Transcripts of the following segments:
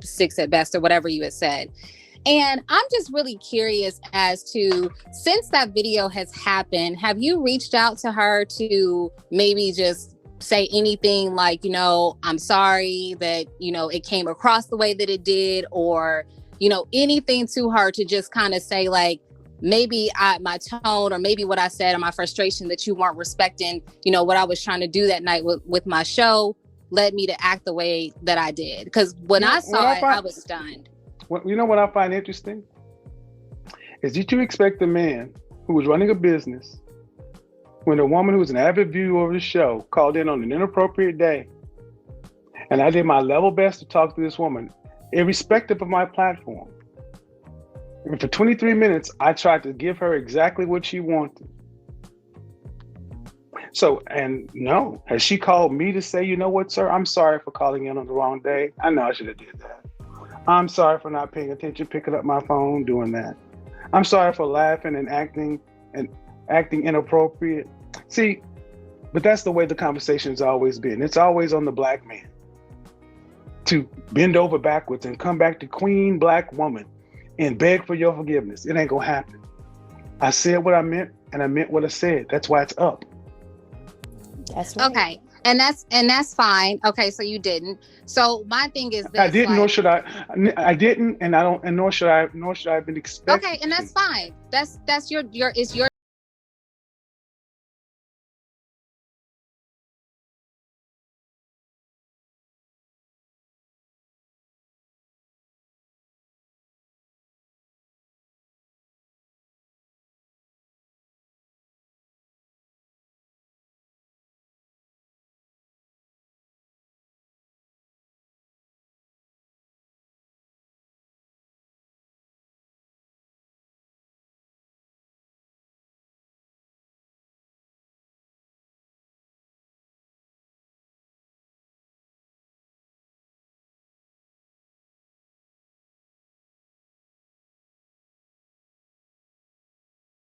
6 at best, or whatever you had said. And I'm just really curious as to, since that video has happened, have you reached out to her to maybe just say anything like, I'm sorry that, it came across the way that it did, or, anything to her to just kind of say like, maybe my tone, or maybe what I said, or my frustration that you weren't respecting, what I was trying to do that night with my show led me to act the way that I did. Because when I saw it, I was stunned. You know what I find interesting? Is that you expect a man who was running a business, when a woman who was an avid viewer of the show called in on an inappropriate day, and I did my level best to talk to this woman, irrespective of my platform. And for 23 minutes, I tried to give her exactly what she wanted. So, and no, has she called me to say, you know what, sir, I'm sorry for calling in on the wrong day. I know I should have did that. I'm sorry for not paying attention, picking up my phone, doing that. I'm sorry for laughing and acting inappropriate. See, but that's the way the conversation's always been. It's always on the black man to bend over backwards and come back to queen black woman and beg for your forgiveness. It ain't gonna happen. I said what I meant, and I meant what I said. That's why it's up. That's right. Okay. And that's fine. Okay, so you didn't. So my thing is this, I didn't, nor should I. I didn't, and I don't, and nor should I have been expected. Okay, and that's fine. That's your it's your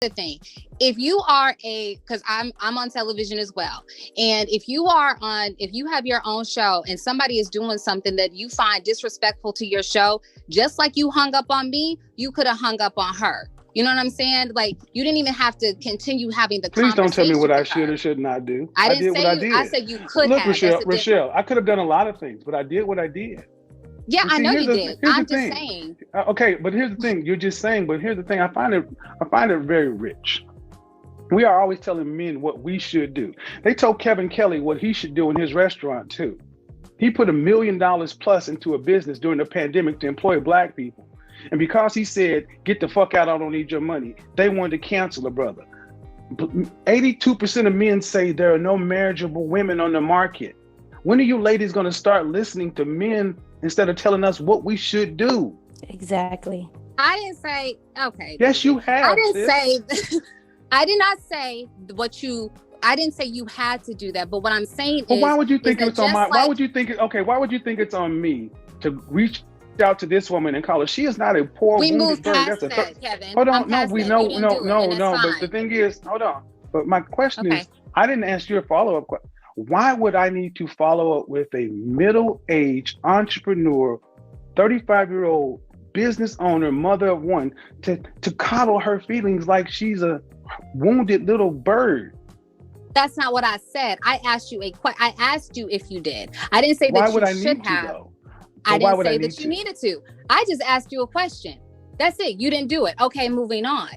the thing. If you are because I'm on television as well, and if you have your own show and somebody is doing something that you find disrespectful to your show, just like you hung up on me, you could have hung up on her. You know what I'm saying? Like, you didn't even have to continue having the conversation. Please don't tell me what I should or should not do. I didn't say what I did. I said you could have. Look, Rochelle, I could have done a lot of things, but I did what I did. Yeah, I know you did. I'm just saying. Okay, but here's the thing. You're just saying, but here's the thing. I find it very rich. We are always telling men what we should do. They told Kevin Kelly what he should do in his restaurant too. He put $1 million plus into a business during the pandemic to employ black people. And because he said, get the fuck out, I don't need your money, they wanted to cancel a brother. 82% of men say there are no marriageable women on the market. When are you ladies going to start listening to men instead of telling us what we should do? Exactly. I didn't say, okay. Yes, you have. I didn't say, I did not say I didn't say you had to do that. But what I'm saying is, why would you think it's on why would you think it's on me to reach out to this woman and call her? She is not a poor wounded wounded bird. That's that, Kevin. Hold on, no, but the thing is, hold on. But my question is, I didn't ask you a follow-up question. Why would I need to follow up with a middle-aged entrepreneur, 35-year-old business owner, mother of one, to coddle her feelings like she's a wounded little bird? That's not what I said. I asked you I asked you if you did. I didn't say that you should have. I didn't say that you needed to. I just asked you a question. That's it. You didn't do it. Okay, moving on.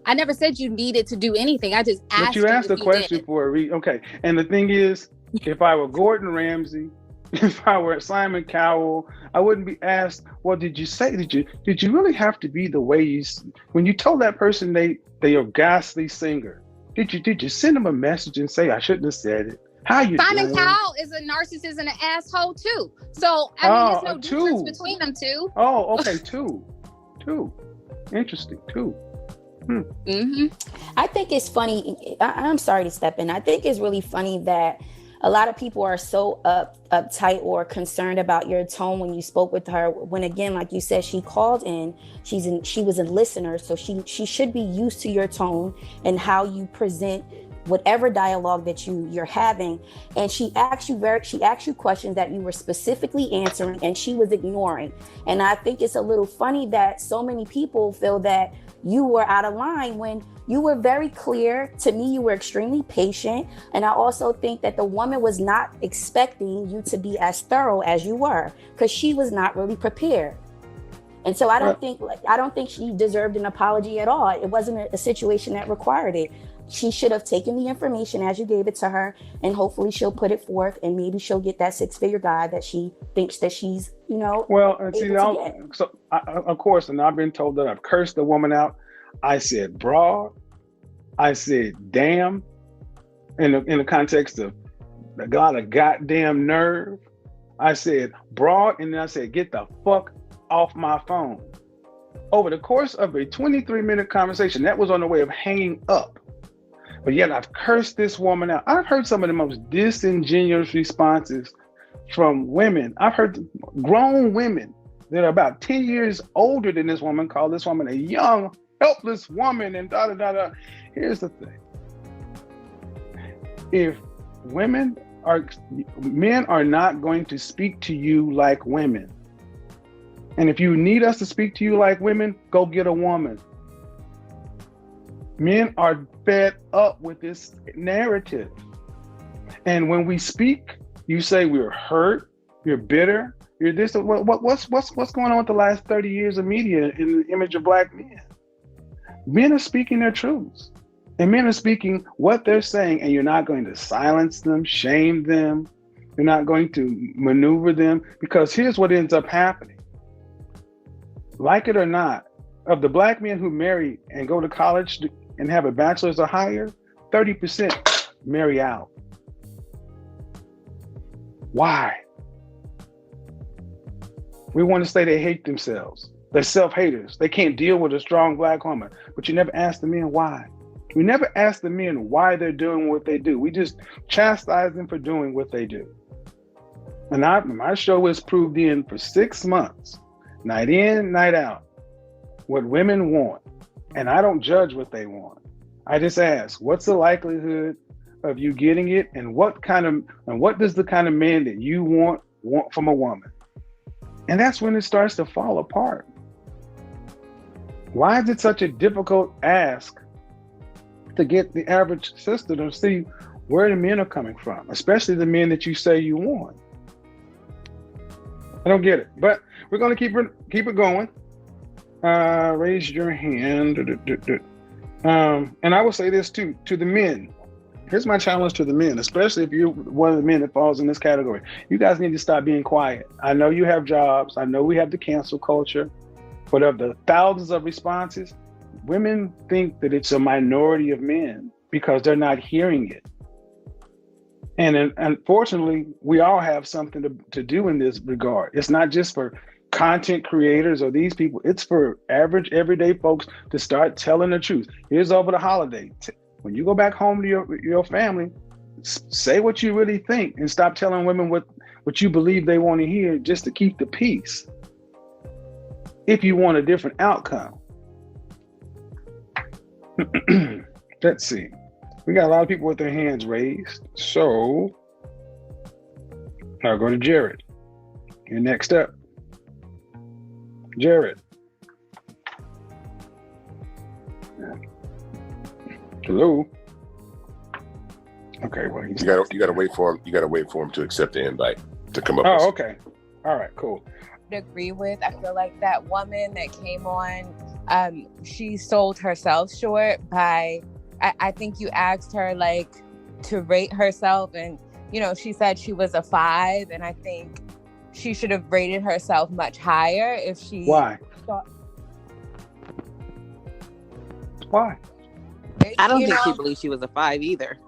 I never said you needed to do anything. I just asked you. But you asked a question for a reason. Okay. And the thing is, if I were Gordon Ramsay, if I were Simon Cowell, I wouldn't be asked, well, did you really have to be the way you, when you told that person they are a ghastly singer, did you send them a message and say, I shouldn't have said it? How you Simon doing? Cowell is a narcissist and an asshole too. So, I mean, there's no difference between them two. Oh, okay. Two. Interesting. Two. Mm-hmm. I think it's funny. I'm sorry to step in. I think it's really funny that a lot of people are so uptight or concerned about your tone when you spoke with her. When again, like you said, she called in. She was a listener, so she should be used to your tone and how you present whatever dialogue that you're having, and she asked you questions that you were specifically answering and she was ignoring. And I think it's a little funny that so many people feel that you were out of line when you were very clear. To me, you were extremely patient. And I also think that the woman was not expecting you to be as thorough as you were, because she was not really prepared. And so I don't think she deserved an apology at all. It wasn't a situation that required it. She should have taken the information as you gave it to her, and hopefully she'll put it forth, and maybe she'll get that 6-figure guy that she thinks that she's, of course, and I've been told that I've cursed the woman out. I said broad. I said damn, in the context of the God of goddamn nerve. I said broad, and then I said get the fuck off my phone. Over the course of a 23-minute conversation, that was on the way of hanging up. But yet I've cursed this woman out. I've heard some of the most disingenuous responses from women. I've heard grown women that are about 10 years older than this woman call this woman a young, helpless woman and da-da-da-da. Here's the thing. If men are not going to speak to you like women, and if you need us to speak to you like women, go get a woman. Men are fed up with this narrative. And when we speak, you say we're hurt, you're bitter, you're this. What's going on with the last 30 years of media in the image of Black men? Men are speaking their truths. And men are speaking what they're saying, and you're not going to silence them, shame them. You're not going to maneuver them, because here's what ends up happening. Like it or not, of the Black men who marry and go to college and have a bachelor's or higher, 30% marry out. Why? We want to say they hate themselves. They're self-haters. They can't deal with a strong Black woman. But you never ask the men why. We never ask the men why they're doing what they do. We just chastise them for doing what they do. And my show has proved in for 6 months, night in, night out, what women want. And I don't judge what they want. I just ask, what's the likelihood of you getting it? And what does the kind of man that you want from a woman? And that's when it starts to fall apart. Why is it such a difficult ask to get the average sister to see where the men are coming from, especially the men that you say you want? I don't get it, but we're going to keep it going. Raise your hand. And I will say this too, to the men. Here's my challenge to the men, especially if you're one of the men that falls in this category. You guys need to stop being quiet. I know you have jobs. I know we have the cancel culture. But of the thousands of responses, women think that it's a minority of men because they're not hearing it. And unfortunately, we all have something to do in this regard. It's not just for content creators or these people. It's for average, everyday folks to start telling the truth. Here's over the holiday. When you go back home to your family, say what you really think and stop telling women what you believe they want to hear just to keep the peace. If you want a different outcome. Let's see. We got a lot of people with their hands raised. So I'll go to Jared. You're next up. Jared. Hello. Okay, well you gotta wait for him. You gotta wait for him to accept the invite to come up. Oh, okay. All right, cool. Agree with. I feel like that woman that came on, she sold herself short by, I think you asked her like to rate herself, and she said she was a 5, and I think she should have rated herself much higher if she. Why? Why? I don't think she believes she was a 5 either.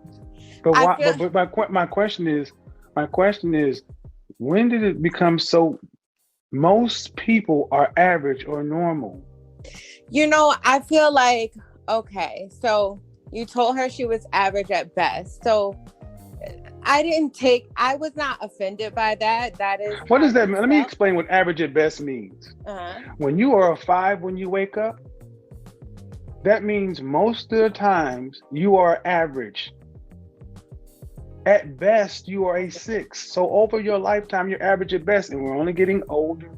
But why? But my question is, when did it become so? Most people are average or normal. I feel like, okay, so you told her she was average at best. So I was not offended by that. That is. What does that mean? Let me explain what average at best means. When you are a 5 when you wake up, that means most of the times you are average At best, you are a 6. So over your lifetime, you're average at best, and we're only getting older.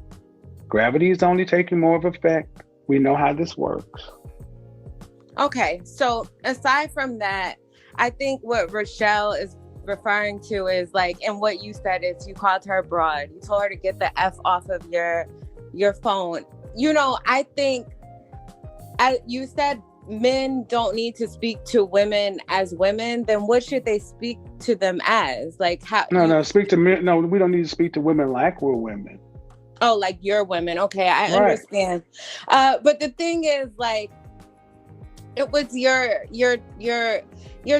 Gravity is only taking more of effect. We know how this works. Okay, so aside from that, I think what Rochelle is referring to is like, and what you said is you called her broad. You told her to get the F off of your phone. You know, I think you said men don't need to speak to women as women. Then what should they speak to them as? Like how? No, speak to men. No, we don't need to speak to women like we're women. Oh, like you're women. Okay, I understand. But the thing is, like, it was your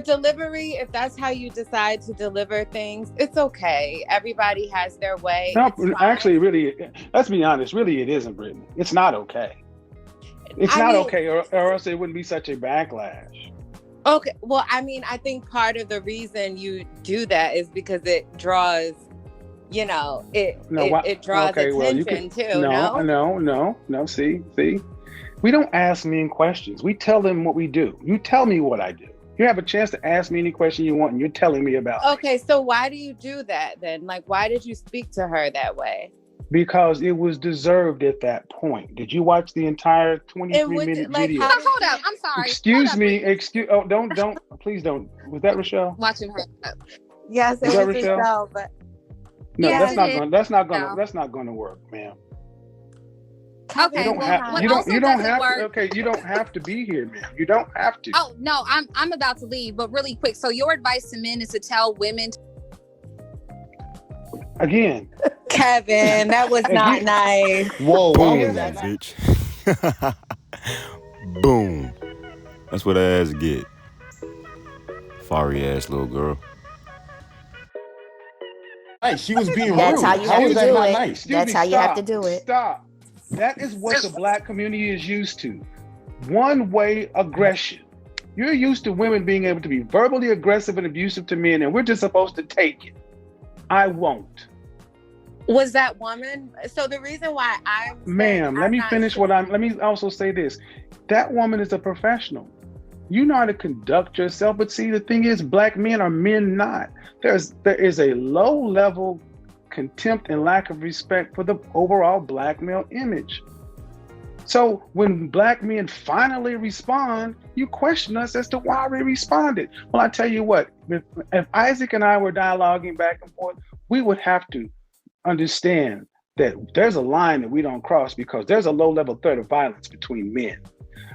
delivery. If that's how you decide to deliver things, it's okay. Everybody has their way. No, actually, really, let's be honest. Really, it isn't, Brittany. It's not okay. It's not okay, or else it wouldn't be such a backlash. Okay. Well, I mean, I think part of the reason you do that is because it draws, you know, it draws attention too. No. See. We don't ask men questions. We tell them what we do. You tell me what I do. You have a chance to ask me any question you want, and you're telling me about it. Okay, so why do you do that then? Like, why did you speak to her that way? Because it was deserved at that point. Did you watch the entire 23-minute video? Hold up, I'm sorry. Excuse me. Don't. Please don't. Was that Rochelle? Watching her. Yes, it was Rochelle, but no, that's not gonna work, ma'am. Okay, you don't have to be here, man. You don't have to. Oh no, I'm about to leave, but really quick. So your advice to men is to tell women. Again, Kevin, that was not nice. Whoa, boom, that bitch. Boom. That's what ass get. Fiery ass little girl. Hey, she was being rude. That's how you have to do it. Nice? That's how you have to do it. Stop. That is what the black community is used to. One-way aggression. You're used to women being able to be verbally aggressive and abusive to men, and we're just supposed to take it. I won't. Was that woman? So the reason why let me also say this. That woman is a professional. You know how to conduct yourself, but see, the thing is, black men are men not. There is a low-level contempt and lack of respect for the overall black male image. So when black men finally respond, you question us as to why we responded. Well, I tell you what, if Isaac and I were dialoguing back and forth, we would have to understand that there's a line that we don't cross, because there's a low-level threat of violence between men.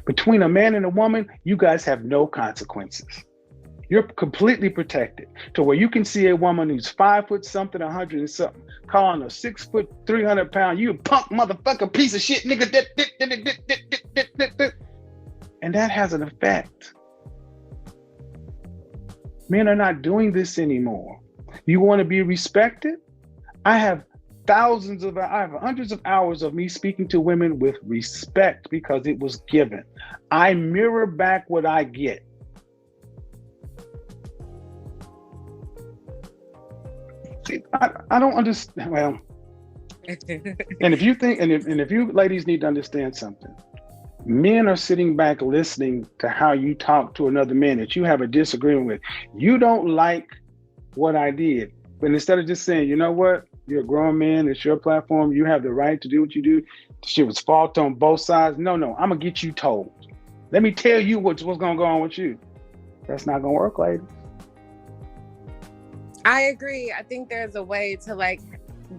Between a man and a woman, you guys have no consequences. You're completely protected, to where you can see a woman who's 5 foot something, 100 and something, calling a 6 foot, 300 pound, you punk motherfucker, piece of shit, nigga. And that has an effect. Men are not doing this anymore. You want to be respected? I have hundreds of hours of me speaking to women with respect, because it was given. I mirror back what I get. See, I don't understand. Well, and if you ladies need to understand something, men are sitting back listening to how you talk to another man that you have a disagreement with. You don't like what I did, but instead of just saying, you know what, you're a grown man, it's your platform, you have the right to do what you do. Shit was fault on both sides. No, I'm gonna get you told. Let me tell you what's gonna go on with you. That's not gonna work, ladies. I agree. I think there's a way to like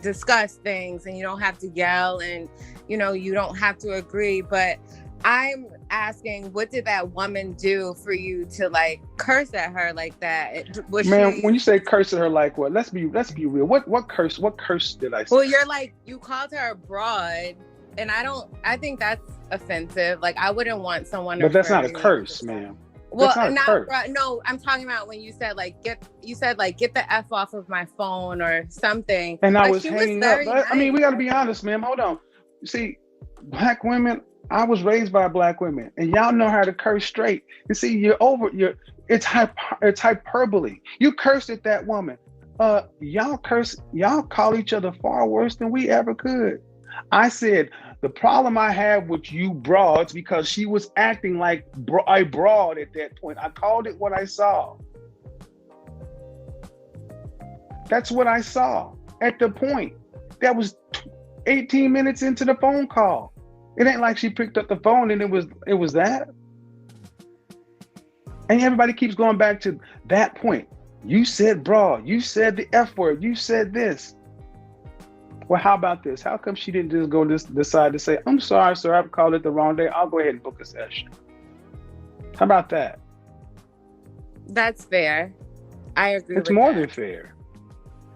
discuss things, and you don't have to yell, and you don't have to agree. But I'm asking, what did that woman do for you to like curse at her like that? When you say curse at her, like what? Let's be real. What curse did I say? Well, you called her a broad, and I think that's offensive. Like, I wouldn't want someone. But that's not a curse, ma'am. Well, no, I'm talking about when you said get the F off of my phone or something. And I was hanging up. Nice. I mean, we got to be honest, ma'am. Hold on. You see, black women, I was raised by black women, and y'all know how to curse straight. You see, it's hyperbole. You cursed at that woman. Y'all call each other far worse than we ever could. I said, the problem I have with you broads, because she was acting like a broad at that point. I called it what I saw. That's what I saw at the point. That was 18 minutes into the phone call. It ain't like she picked up the phone and it was that. And everybody keeps going back to that point. You said broad, you said the F word, you said this. Well, how about this? How come she didn't just decide to say, I'm sorry, sir, I've called it the wrong day. I'll go ahead and book a session. How about that? That's fair. I agree with that. It's more than fair.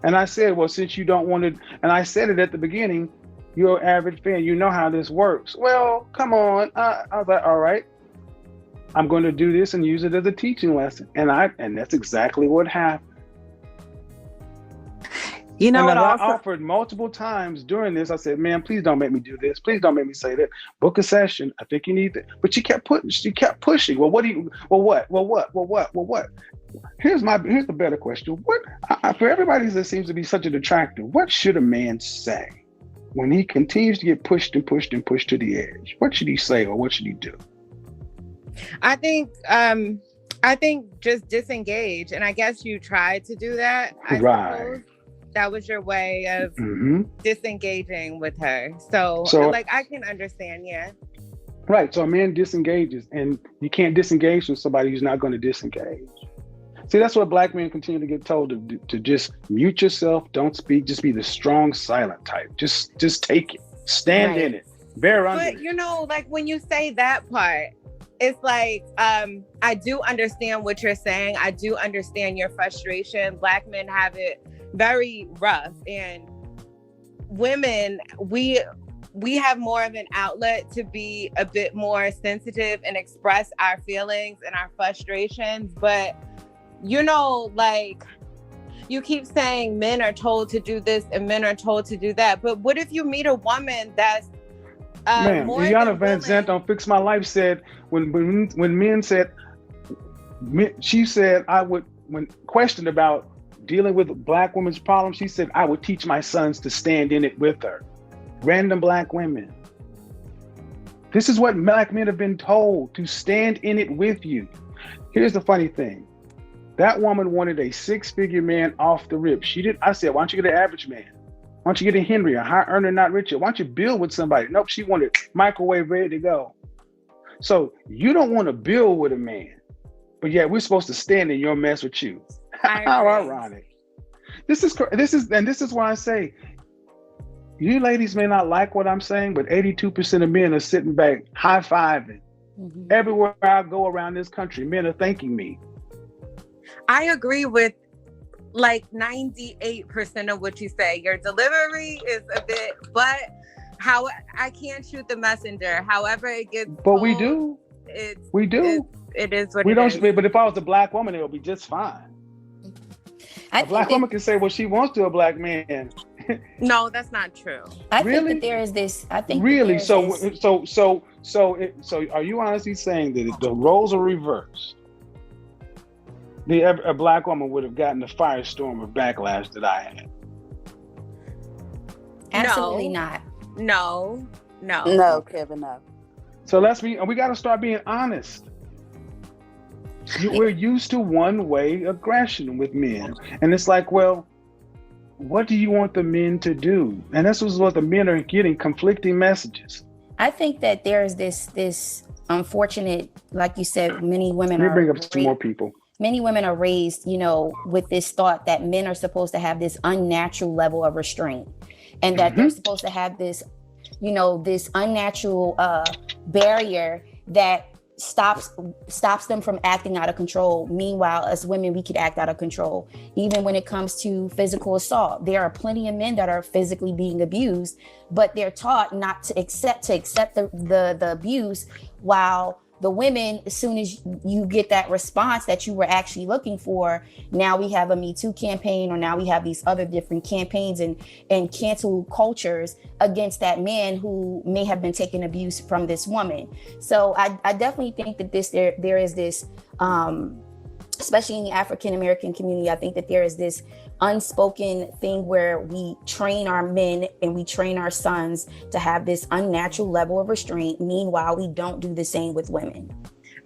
And I said, well, since you don't want to, and I said it at the beginning, you're an average fan, you know how this works. Well, come on. I was like, all right, I'm going to do this and use it as a teaching lesson. And that's exactly what happened. You know what? I offered multiple times during this. I said, "Man, please don't make me do this. Please don't make me say that. Book a session. I think you need that." But she kept pushing. Well, what do you? Well, what? Well, what? Well, what? Well, what? Here's the better question. What for everybody that seems to be such a detractor? What should a man say when he continues to get pushed and pushed and pushed to the edge? What should he say or what should he do? I think just disengage, and I guess you tried to do that. I suppose. That was your way of disengaging with her. So like, I can understand, yeah. Right, so a man disengages, and you can't disengage from somebody who's not going to disengage. See, that's what black men continue to get told to just mute yourself, don't speak, just be the strong, silent type. Just take it, stand in it, bear under it. But, you know, like when you say that part, it's like, I do understand what you're saying. I do understand your frustration. Black men have it very rough, and women, we have more of an outlet to be a bit more sensitive and express our feelings and our frustrations. But you know, like, you keep saying men are told to do this and men are told to do that, but what if you meet a woman that's man, Iyanla Vanzant on Fix My Life said when men said, she said, when questioned about dealing with black women's problems, she said, I would teach my sons to stand in it with her. Random black women. This is what black men have been told, to stand in it with you. Here's the funny thing. That woman wanted a 6-figure man off the rip. I said, why don't you get an average man? Why don't you get a Henry, a high earner, not richer? Why don't you build with somebody? Nope, she wanted microwave ready to go. So you don't want to build with a man, but yet we're supposed to stand in your mess with you. How ironic. This is why I say, you ladies may not like what I'm saying, but 82% of men are sitting back high-fiving. Everywhere I go around this country, men are thanking me. I agree with like 98% of what you say. Your delivery is a bit, but how I can't shoot the messenger. However it gets But told, we do. We do. It is what we it don't, is. But if I was a black woman, it would be just fine. A black woman can say what she wants to a black man. No, that's not true. I think that there is this. I think really. So are you honestly saying that if the roles are reversed, a black woman would have gotten the firestorm of backlash that I had? Absolutely not. No, Kevin, no. So we got to start being honest. We're used to one-way aggression with men. And it's like, well, what do you want the men to do? And this is what the men are getting, conflicting messages. I think that there's this unfortunate, like you said, many women Let me bring up some more people. Many women are raised, with this thought that men are supposed to have this unnatural level of restraint, and that they're supposed to have this, this unnatural barrier that stops them from acting out of control. Meanwhile, as women, we could act out of control. Even when it comes to physical assault, there are plenty of men that are physically being abused, but they're taught not to accept the abuse, while the women, as soon as you get that response that you were actually looking for, now we have a Me Too campaign, or now we have these other different campaigns and cancel cultures against that man who may have been taking abuse from this woman. So I definitely think that there is this, especially in the African American community, I think that there is this unspoken thing where we train our men and we train our sons to have this unnatural level of restraint. Meanwhile, we don't do the same with women.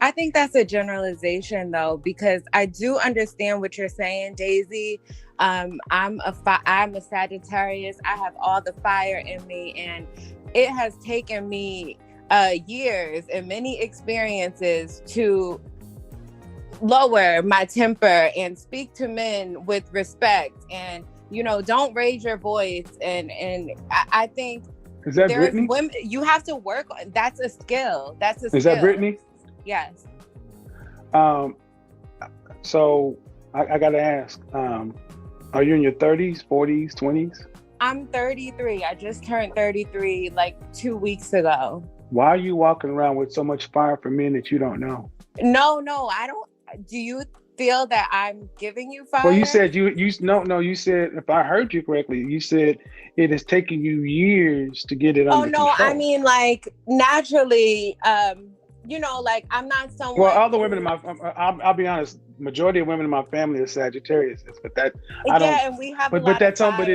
I think that's a generalization, though, because I do understand what you're saying, Daisy. I'm a Sagittarius. I have all the fire in me, and it has taken me years and many experiences to lower my temper and speak to men with respect, and don't raise your voice. And I think is that Brittany? Women, you have to work on. That's a skill. Is that Brittany? Yes. So I gotta ask, are you in your 30s, 40s, 20s? I'm 33. I just turned 33 like 2 weeks ago. Why are you walking around with so much fire for men that you don't know? No, I don't. Do you feel that I'm giving you fire? Well, you said you said, if I heard you correctly, you said it has taken you years to get it under control. Oh no, I mean, like, naturally, like, I'm not someone. Well, all the women in my, I'll be honest, majority of women in my family are Sagittarius, but that I don't. Yeah, and we have. But that's on. But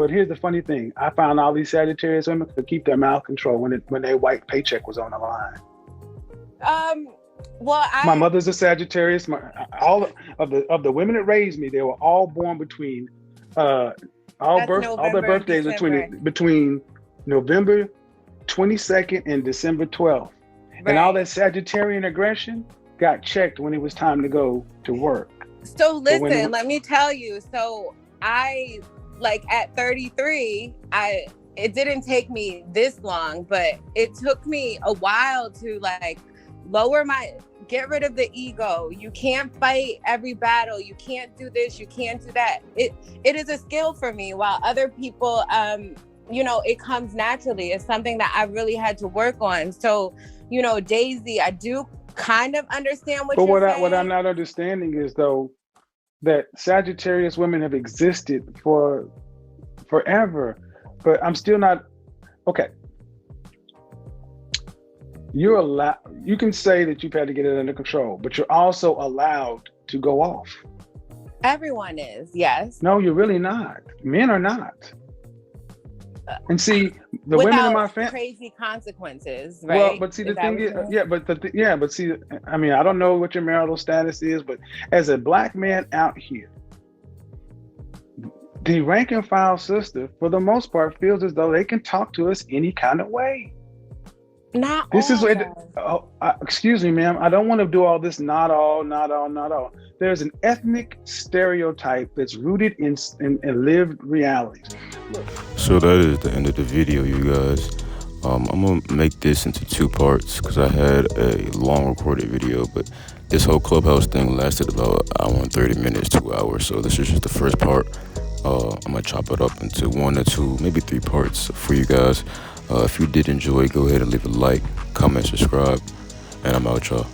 here's the funny thing: I found all these Sagittarius women could keep their mouth control when their white paycheck was on the line. My mother's a Sagittarius. All of the women that raised me, they were all born between all their birthdays between November 22nd and December 12th. Right. And all that Sagittarian aggression got checked when it was time to go to work. So listen, let me tell you. So I, like, at 33, it didn't take me this long, but it took me a while to, like, get rid of the ego. You can't fight every battle. You can't do this. You can't do that. It is a skill for me, while other people, it comes naturally. It's something that I really had to work on. So, Daisy, I do kind of understand what you're saying. What I'm not understanding is, though, that Sagittarius women have existed for forever, but I'm still not okay. You can say that you've had to get it under control, but you're also allowed to go off. Everyone is, yes. No, you're really not. Men are not. And see, the women in my family, crazy consequences, right? Well, but see, the thing is, but see, I mean, I don't know what your marital status is, but as a black man out here, the rank and file sister, for the most part, feels as though they can talk to us any kind of way. Not this all. Is what. Excuse me, ma'am. I don't want to do all this. Not all. There's an ethnic stereotype that's rooted in lived realities. So that is the end of the video, you guys. I'm gonna make this into 2 parts because I had a long recorded video, but this whole Clubhouse thing lasted about an hour and 30 minutes, 2 hours. So this is just the first part. I'm gonna chop it up into 1 or 2, maybe 3 parts for you guys. If you did enjoy, go ahead and leave a like, comment, subscribe, and I'm out, y'all.